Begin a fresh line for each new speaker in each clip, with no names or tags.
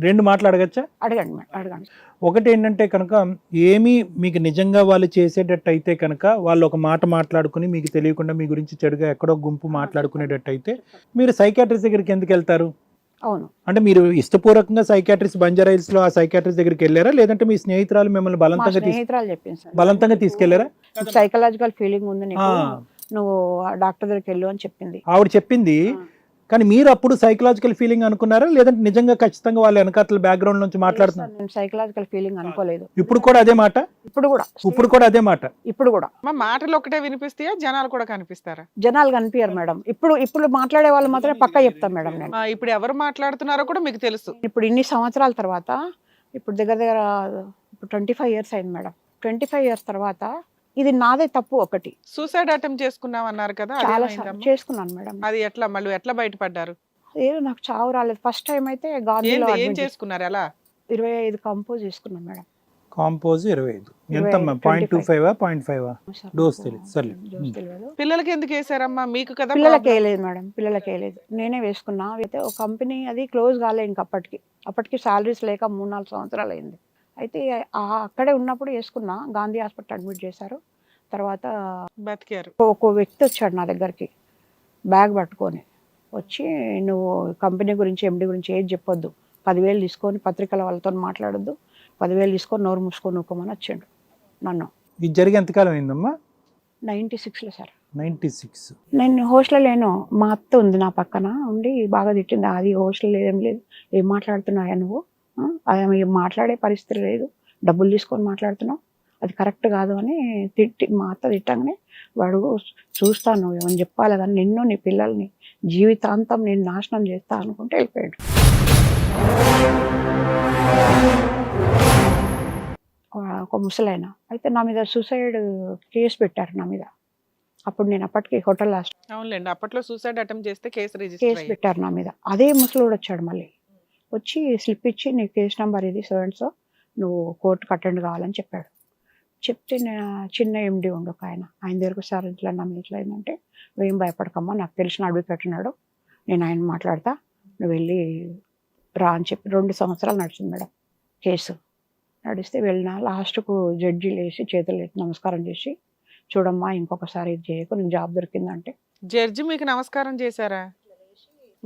రెండు మాటలు అడగచ్చా?
అడగండి మేడం, అడగండి.
ఒకటి ఏంటంటే కనుక, ఏమీ మీకు నిజంగా వాళ్ళు చేసేటట్టు అయితే కనుక వాళ్ళు ఒక మాట మాట్లాడుకుని మీకు తెలియకుండా మీ గురించి చెడుగా ఎక్కడో గుంపు మాట్లాడుకునేటట్టు అయితే మీరు సైకాట్రిస్ట్ దగ్గరికి ఎందుకు వెళ్తారు?
అవును.
అంటే మీరు ఇష్టపూర్వకంగా సైకాట్రిస్ట్ బంజారాయిల్స్ లో ఆ సైకాట్రిస్ట్ దగ్గరికి వెళ్ళారా, లేదంటే మీ స్నేహితురాలు మిమ్మల్ని
మా
బలవంతంగా
స్నేహితురాలు చెప్పింది సార్,
బలవంతంగా తీసుకెళ్లారా?
సైకలాజికల్ ఫీలింగ్ ఉంది నీకు,
ఆ.
నువ్వు డాక్టర్ దగ్గరికి వెళ్ళు అని చెప్పింది.
ఆవిడ చెప్పింది, కానీ మీరు అప్పుడు సైకలాజికల్ ఫీలింగ్ అనుకున్నారా, లేదంటే నిజంగా ఖచ్చితంగా వాళ్ళ వెనకాతల బ్యాక్గ్రౌండ్ నుంచి మాట్లాడుతున్నారు?
నేను సైకలాజికల్ ఫీలింగ్ అనుకోలేదు.
ఇప్పుడు కూడా అదే మాట?
ఇప్పుడు కూడా
అదే మాట.
ఇప్పుడు కూడా
మా మాటలు ఒకటే వినిపిస్తాయా, జనాలు కూడా కనిపిస్తారా?
జనాలు కనిపించారు మేడం. ఇప్పుడు మాట్లాడే వాళ్ళు మాత్రమే పక్కా చెప్తాను మేడం నేను.
ఇప్పుడు ఎవరు మాట్లాడుతున్నారో కూడా మీకు తెలుసు.
ఇప్పుడు ఇన్ని సంవత్సరాల తర్వాత, ఇప్పుడు దగ్గర ఇప్పుడు 25 years అయింది మేడం. 25 years తర్వాత ఇది నాదే తప్పు ఒకటి.
సూసైడ్ అటెంప్ట్ చేసుకున్నాం అన్నారు కదా,
చాలా
అదేమైందమ్మా?
చేసుకున్నాను మేడం.
అది ఎట్లా మళ్ళీ ఎట్లా బయటపడ్డారు?
ఏదో నాకు చావు రాలేదు. ఫస్ట్ టైం అయితే గాంధీలో
ఏం చేసుకున్నారు ఎలా?
25 కంపోజ్ చేసుకున్నాను మేడం.
కాంపోజ్ 25 ఎంతమ్మా? 0.25 0.5 డోస్ తెలియదు. సరే,
డోస్ తెలియదు.
పిల్లలకి ఎందుకు వేసారమ్మా? మీకు కదా
పిల్లలకి వేయలేదు మేడం, పిల్లలకి వేయలేదు, నేనే వేసుకున్నా. అయితే ఒక కంపెనీ అది క్లోజ్ కాలే ఇంక అప్పటికి సాలరీస్ లేక 3-4 సంవత్సరాలు అయింది. అయితే అక్కడే ఉన్నప్పుడు వేసుకున్నా. గాంధీ హాస్పిటల్ అడ్మిట్ చేశారు. తర్వాత
బతికారు.
ఒక వ్యక్తి వచ్చాడు నా దగ్గరికి బ్యాగ్ పట్టుకొని వచ్చి, నువ్వు కంపెనీ గురించి ఎండి గురించి ఏది చెప్పొద్దు, 10,000 తీసుకొని పత్రికల వాళ్ళతో మాట్లాడొద్దు, 10,000 తీసుకొని నోరు మూసుకొని ఊకోమని వచ్చిండు నన్ను.
ఇది జరిగి ఎంతకాలం అయిందమ్మా?
96లో సార్.
96.
నేను హోస్టల్లో లేను, మా అత్త ఉంది నా పక్కన ఉండి బాగా తిట్టింది. అది హోస్టల్ ఏం లేదు, ఏం మాట్లాడుతున్నాయా నువ్వు, ఏం మాట్లాడే పరిస్థితి లేదు, డబ్బులు తీసుకొని మాట్లాడుతున్నావు, అది కరెక్ట్ కాదు అని తిట్టి, మా అత్త తిట్టగానే వాడు చూస్తాను ఏమని చెప్పాలి కానీ నిన్ను నీ పిల్లల్ని జీవితాంతం నేను నాశనం చేస్తా అనుకుంటే వెళ్ళిపోయాడు. ఒక ముసలైన అయితే నా మీద సూసైడ్ కేసు పెట్టారు నా మీద. అప్పుడు నేను అప్పటికి హోటల్
అవునులేండి, అప్పట్లో సూసైడ్ అటెంప్ట్ చేస్తే కేసు
పెట్టారు నా మీద. అదే ముసలోడు వచ్చాడు మళ్ళీ వచ్చి స్లిప్ ఇచ్చి, నీ కేసు నెంబర్ ఇది సో నువ్వు కోర్టుకు అటెండ్ కావాలని చెప్పాడు. చెప్తే చిన్న ఎండి ఉండు ఒక ఆయన దగ్గరకు, సార్ ఇట్లా నా ఇట్లా అయిందంటే, నువ్వేం భయపడకమ్మా, నాకు తెలిసిన అడ్వకేట్ ఉన్నాడు, నేను ఆయన మాట్లాడతా, నువ్వు వెళ్ళి రా అని చెప్పి 2 సంవత్సరాలు నడిచింది మేడం కేసు. నడిస్తే వెళ్ళిన లాస్ట్కు జడ్జి లేచి చేతులు ఎత్తి నమస్కారం చేసి, చూడమ్మా ఇంకొకసారి ఇది చేయకు, నీకు జాబ్ దొరికిందంటే.
జడ్జి మీకు నమస్కారం చేశారా?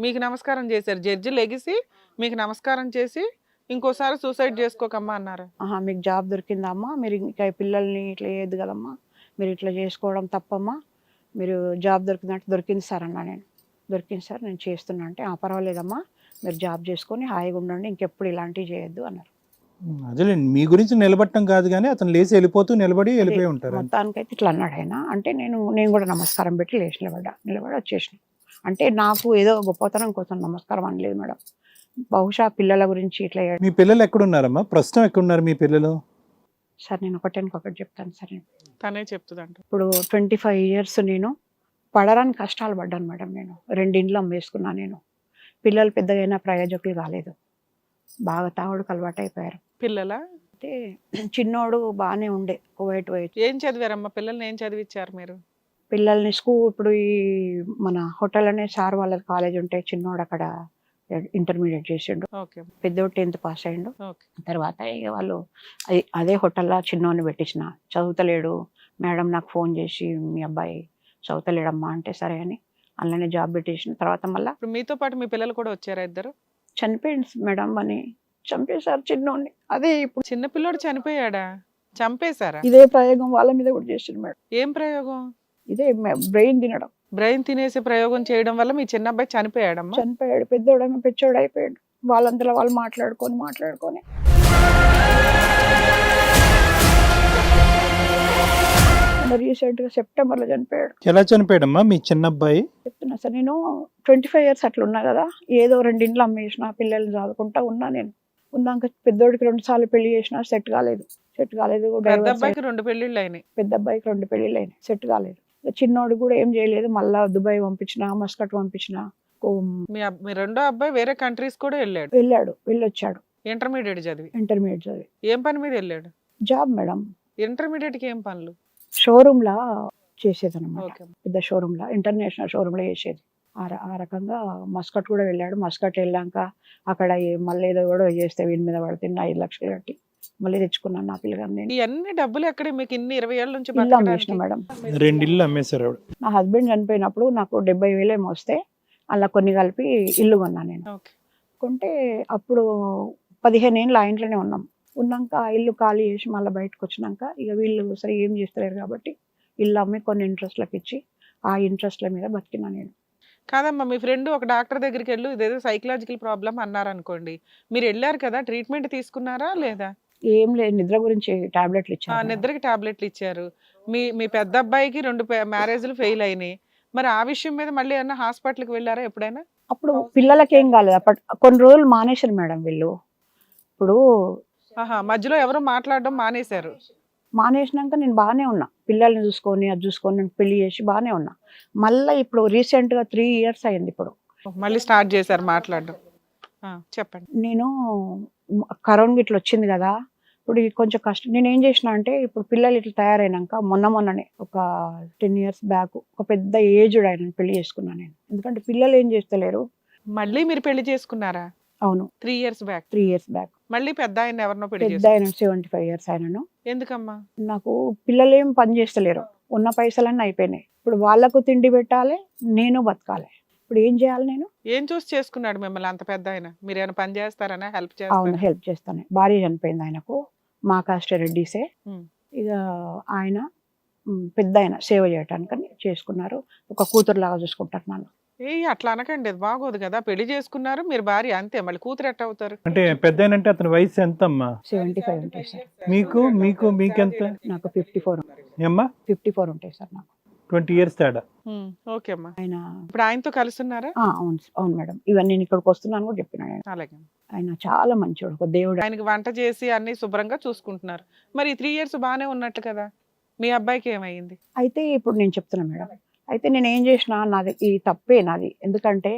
మీకు నమస్కారం చేశారు జడ్జి లెగిసి మీకు నమస్కారం చేసి, ఇంకోసారి సూసైడ్ చేసుకోకమ్మా అన్నారు.
మీకు జాబ్ దొరికిందమ్మా, మీరు ఇంకా పిల్లల్ని ఇట్లా చేయొద్దు కదమ్మా, మీరు ఇట్లా చేసుకోవడం తప్పమ్మా, మీరు జాబ్ దొరికింది సార్ అన్నా. నేను దొరికింది సార్, నేను చేస్తున్నా అంటే, పర్వాలేదమ్మా మీరు జాబ్ చేసుకొని హాయిగా ఉండండి, ఇంకెప్పుడు ఇలాంటివి చేయొద్దు అన్నారు.
అదేలేండి, మీ గురించి నిలబడటం కాదు కానీ అతను లేచి వెళ్ళిపోయి ఉంటారు.
మొత్తానికైతే ఇట్లా అన్నాడు ఆయన. అంటే నేను కూడా నమస్కారం పెట్టి లేచి నిలబడి వచ్చేసిన. అంటే నాకు ఏదో గొప్పతనం కోసం నమస్కారం అనలేదు మేడం, బహుశా పిల్లల గురించి ఇట్లా.
మీ పిల్లలు ఎక్కడున్నారమ్మా ప్రస్తుతం? ఎక్కడున్నారు మీ పిల్లలు?
సార్ నేను ఒకటి చెప్తాను సార్.
తనే చెప్తుందంట.
ఇప్పుడు 25 years నేను పడరాని కష్టాలు పడ్డాను మేడం. నేను 2 ఇండ్లు అమ్మేసుకున్నా. నేను పిల్లలు పెద్దగా అయినా ప్రయోజకులు కాలేదు, బాగా తాగుడుకు అలవాటు అయిపోయారు.
పిల్లల
అంటే చిన్నోడు బాగానే ఉండే, కువైట్ పోయి.
ఏం చదివారమ్మా పిల్లల్ని? ఏం చదివించారు మీరు?
పిల్లల్ని ఇప్పుడు ఈ మన హోటల్ అనే సార్ వాళ్ళ కాలేజ్ ఉంటే, చిన్నోడు అక్కడ ఇంటర్మీడియట్ చేసిండు, పెద్దోడు 10th పాస్ అయ్యిండు. తర్వాత ఇక వాళ్ళు అదే హోటల్లో చిన్నోని పెట్టించిన, చదువుతలేడు మేడం, నాకు ఫోన్ చేసి మీ అబ్బాయి చదువుతలేడమ్మా అంటే సరే అని అలానే జాబ్ పెట్టేసిన. తర్వాత మళ్ళీ
మీతో పాటు మీ పిల్లలు కూడా వచ్చారా? ఇద్దరు
చనిపోయింది మేడం అని చంపేశారు చిన్నోని. అదే ఇప్పుడు
చిన్న పిల్లోడు చనిపోయాడా? చంపేశారా?
ఇదే ప్రయోగం వాళ్ళ మీద కూడా చేసిండు మేడం.
ఏం ప్రయోగం?
ఇదే బ్రెయిన్ తినడం.
బ్రెయిన్ తినేసి ప్రయోగం చేయడం వల్ల మీ చిన్న అబ్బాయి చనిపోయాడమ్మా?
చనిపోయాడు. పెద్దోడేమో పెచ్చోడు అయిపోయాడు. వాళ్ళంతలో వాళ్ళు మాట్లాడుకొని రీసెంట్ గా సెప్టెంబర్ లో చనిపోయాడు.
ఎలా చనిపోయాడమ్మా మీ చిన్న అబ్బాయి?
చెప్తున్నా సార్, నేను 25 years అట్లా ఉన్నా కదా, ఏదో 2 ఇండ్లు అమ్మేసిన, పిల్లల్ని చదువుకుంటా ఉన్నా. నేను ఉన్నాక పెద్దోడికి 2 సార్లు పెళ్లి చేసిన, సెట్ కాలేదు.
పెద్ద అబ్బాయికి 2 పెళ్లిళ్ళు అయినాయి.
పెద్ద అబ్బాయికి 2 పెళ్లిళ్ళు అయినాయి, సెట్ కాలేదు. చిన్నోడు కూడా ఏం చేయలేదు, మళ్ళా దుబాయ్ పంపించిన, మస్కట్ పంపించిన.
మీ రెండో అబ్బాయి వేరే కంట్రీస్ కూడా
వెళ్ళొచ్చాడు.
ఇంటర్మీడియట్ చదివి ఏం పని మీద వెళ్ళాడు?
Job madam.
ఇంటర్మీడియట్ కి ఏం పనులు?
షోరూమ్ లా చేసేది అనమాట, పెద్ద షోరూమ్ లా, ఇంటర్నేషనల్ షోరూమ్ లో చేసేది. ఆ రకంగా మస్కట్ కూడా వెళ్ళాడు. మస్కట్ వెళ్ళాక అక్కడ మళ్ళీ ఏదో కూడా చేస్తే వీడి మీద పడితే 5 లక్షలు కట్టి మళ్ళీ తెచ్చుకున్నాను నా పిల్లగాని. నేను
ఇవన్నీ డబ్బులు ఎక్కడే మీకు ఇన్ని 20 ఏళ్ళ నుంచి
ఇల్లు అమ్మేసిన మేడం.
2 ఇళ్ళు అమ్మేశారు ఆవిడ.
నా హస్బెండ్ చనిపోయినప్పుడు నాకు 70,000 ఏమో వస్తే అలా కొన్ని కలిపి ఇల్లు కొన్నాను నేను.
ఓకే.
కొంటే అప్పుడు 15 ఏళ్ళు ఆ ఇంట్లోనే ఉన్నాక ఆ ఇల్లు ఖాళీ చేసి మళ్ళీ బయటకు వచ్చినాక ఇక వీళ్ళు సరే ఏం చేస్తలేరు కాబట్టి ఇల్లు అమ్మి కొన్ని ఇంట్రెస్ట్లకు ఇచ్చి ఆ ఇంట్రెస్ట్ల మీద బతికినా నేను.
కాదమ్మా, మీ ఫ్రెండ్ ఒక డాక్టర్ దగ్గరికి వెళ్ళు ఇదేదో సైకలాజికల్ ప్రాబ్లం అన్నారు అనుకోండి, మీరు వెళ్ళారు కదా, ట్రీట్మెంట్ తీసుకున్నారా లేదా?
ఏం లేదు, నిద్ర గురించి టాబ్లెట్లు ఇచ్చారు.
నిద్రకి టాబ్లెట్లు ఇచ్చారు. మీ పెద్ద అబ్బాయికి 2 మ్యారేజ్లు ఫెయిల్ అయినాయి. మరి ఆ విషయం మీద మళ్ళీ ఏమన్నా హాస్పిటల్కి వెళ్ళారా ఎప్పుడైనా?
అప్పుడు పిల్లలకి ఏం కాలేదు. అప్పటి కొన్ని రోజులు మానేశారు మేడం వీళ్ళు. ఇప్పుడు
మధ్యలో ఎవరు మాట్లాడడం మానేశారు.
మానేసినాక నేను బాగానే ఉన్నా, పిల్లల్ని చూసుకొని అది చూసుకొని నేను పెళ్లి చేసి బాగానే ఉన్నా. మళ్ళీ ఇప్పుడు రీసెంట్గా 3 years అయింది. ఇప్పుడు
మళ్ళీ స్టార్ట్ చేశారు మాట్లాడడం. చెప్పండి.
నేను కరోనా గిట్ల వచ్చింది కదా, ఇప్పుడు ఇది కొంచెం కష్టం. నేను ఏం చేసిన అంటే ఇప్పుడు పిల్లలు ఇట్లా తయారైనాక మొన్ననే ఒక 10 years బ్యాక్ ఒక పెద్ద ఏజ్డ్ ఆయన పెళ్లి చేసుకున్నాను నేను. ఎందుకంటే పిల్లలు ఏం చేస్తలేరు.
మళ్ళీ మీరు పెళ్లి చేసుకున్నారా?
అవును,
3 years బ్యాక్.
3 years back.
మళ్ళీ పెద్ద ఆయన ఎవరినో పెళ్లి
పెద్ద ఆయన 75 years ఆయనను.
ఎందుకమ్మా?
నాకు పిల్లలు ఏం పని చేస్తలేరు, ఉన్న పైసలన్నీ అయిపోయినాయి. ఇప్పుడు వాళ్ళకు తిండి పెట్టాలి, నేను బతకాలి. ఇప్పుడు ఏం చేయాలి నేను?
ఏం చూసి చేసుకున్నాడు మిమ్మల్ని అంత పెద్ద ఆయన? మీరు ఏమైనా పని చేస్తారనా? హెల్ప్
అవును,
చేస్తారా?
హెల్ప్ చేస్తాను. భార్య చనిపోయింది ఆయనకు, మా కాస్ట్ రెడ్డిసే. ఇక ఆయన పెద్ద ఆయన సేవ చేయటానికి చేసుకున్నారు. ఒక కూతురు లాగా చూసుకుంటారు నన్ను.
అట్లా అనకండి, అది బాగోదు కదా. పెళ్లి చేసుకున్నారు, మీరు భార్య అంతే, మళ్ళీ కూతురు ఎట్ట అవుతారు?
అంటే పెద్ద అంటే అతని వయసు ఎంత అమ్మా?
75 ఉంటాయి సార్.
మీకెంత?
నాకు 54.
ఏమ్మా?
54 ఉంటాయి సార్ నాకు.
20 years తేడా.
ఓకే అమ్మా.
ఆయన
ఇప్పుడు ఆయనతో కలుస్తున్నారా?
అవును మేడం. ఇవన్నీ నేను ఇక్కడికి వస్తున్నాను కూడా చెప్పిన.
అలాగే.
ఆయన చాలా మంచివాడు, ఒక దేవుడు.
ఆయనకి వంట చేసి అన్ని శుభ్రంగా చూసుకుంటున్నారు. మరి 3 years బాగానే ఉన్నట్టు కదా, మీ అబ్బాయికి ఏమైంది?
అయితే ఇప్పుడు నేను చెప్తున్నా మేడం, అయితే నేను ఏం చేసిన, నాది ఈ తప్పే నాది. ఎందుకంటే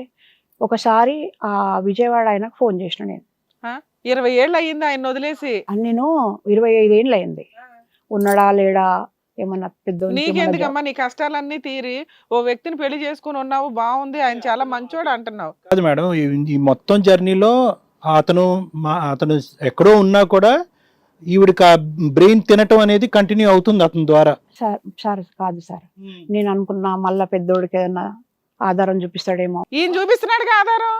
ఒకసారి ఆ విజయవాడ ఆయనకు ఫోన్ చేసిన నేను.
20 ఏళ్ళు అయ్యింది ఆయన వదిలేసి?
నేను 25 ఏళ్ళు అయింది. ఉన్నాడా లేడా ఏమన్నా పెద్ద.
నీకెందుకమ్మా, నీ కష్టాలన్నీ తీరి ఓ వ్యక్తిని పెళ్లి చేసుకుని ఉన్నావు, బాగుంది, ఆయన చాలా మంచోడు అంటున్నావు.
కాదు మేడం, ఈ మొత్తం జర్నీలో అతను ఎక్కడో ఉన్నా కూడా ఈవిడికి ఆ బ్రెయిన్ తినటం అనేది కంటిన్యూ అవుతుంది అతని ద్వారా.
సార్ కాదు సార్, నేను అనుకున్నా మళ్ళా పెద్దోడికి ఏదన్నా ఆధారం చూపిస్తాడేమో.
ఈయన చూపిస్తున్నాడు ఆధారం?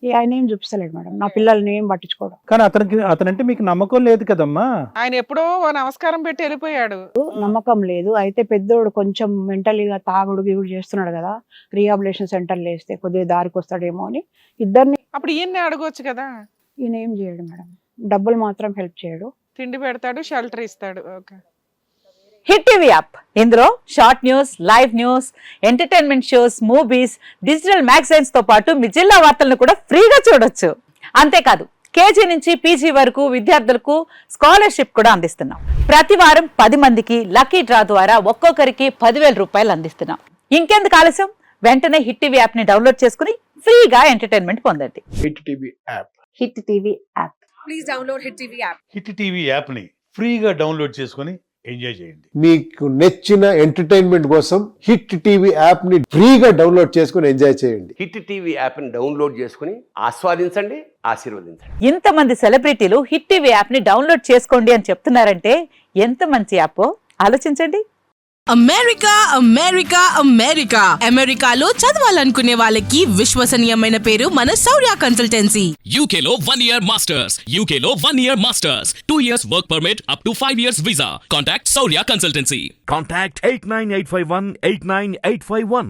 ఆయన ఏం చూపిస్తలేడు మేడం, నా పిల్లల్ని ఏం పట్టించుకోవడం.
కానీ అతనంటే మీకు నమ్మకం లేదు కదమ్మా.
ఆయన ఎప్పుడో నమస్కారం పెట్టి వెళ్ళిపోయాడు.
నమ్మకం లేదు. అయితే పెద్దోడు కొంచెం మెంటలీగా తాగుడు గిగుడు చేస్తున్నాడు కదా, రీహాబిలిటేషన్ సెంటర్లు వేస్తే కొద్దిగా దారికి వస్తాడేమో అని ఇద్దరిని.
అప్పుడు ఈయన్ని అడగొచ్చు కదా.
ఈయన ఏం చేయడు మేడం, డబ్బులు మాత్రం హెల్ప్ చేయడు.
తిండి పెడతాడు, షెల్టర్ ఇస్తాడు. ఓకే.
హిట్ టీవీ యాప్, ఇందులో short news, live news, entertainment shows, movies, digital magazines తో పాటు మీ జిల్లా వార్తలను కూడా ఫ్రీగా చూడొచ్చు. అంతేకాదు కేజీ నుంచి పీజీ వరకు విద్యార్థులకు స్కాలర్షిప్ కూడా అందిస్తున్నాం. ప్రతి వారం 10 మందికి లక్కీ డ్రా ద్వారా ఒక్కొక్కరికి 10,000 రూపాయలు అందిస్తున్నాం. ఇంకెందుకు ఆలస్యం, వెంటనే హిట్ టీవీ యాప్ ని డౌన్లోడ్ చేసుకుని ఫ్రీగా ఎంటర్టైన్మెంట్ పొందండి.
Hit TV app.
Hit TV app.
Please download hit TV app.
Hit TV యాప్ని ఫ్రీగా డౌన్లోడ్ చేసుకొని ఎంజాయ్ చేయండి.
మీకు నచ్చిన ఎంటర్టైన్మెంట్ కోసం హిట్ టీవీ యాప్ ని ఫ్రీగా డౌన్లోడ్ చేసుకొని ఎంజాయ్ చేయండి.
హిట్ టీవీ యాప్ని డౌన్లోడ్ చేసుకుని ఆస్వాదించండి, ఆశీర్వదించండి.
ఇంతమంది సెలబ్రిటీలు హిట్ టీవీ యాప్ ని డౌన్లోడ్ చేసుకోండి అని చెప్తున్నారంటే ఎంత మంచి యాప్ ఆలోచించండి.
అమెరికా అమెరికా అమెరికా అమెరికాలో చదవాలనుకునే వాళ్ళకి విశ్వసనీయమైన పేరు మన శౌర్య కన్సల్టెన్సీ.
UK లో 1 year masters. UK లో 1 year masters. 2 years work permit up to 5 years visa. Contact Saurya Consultancy.
Contact 89851 89851.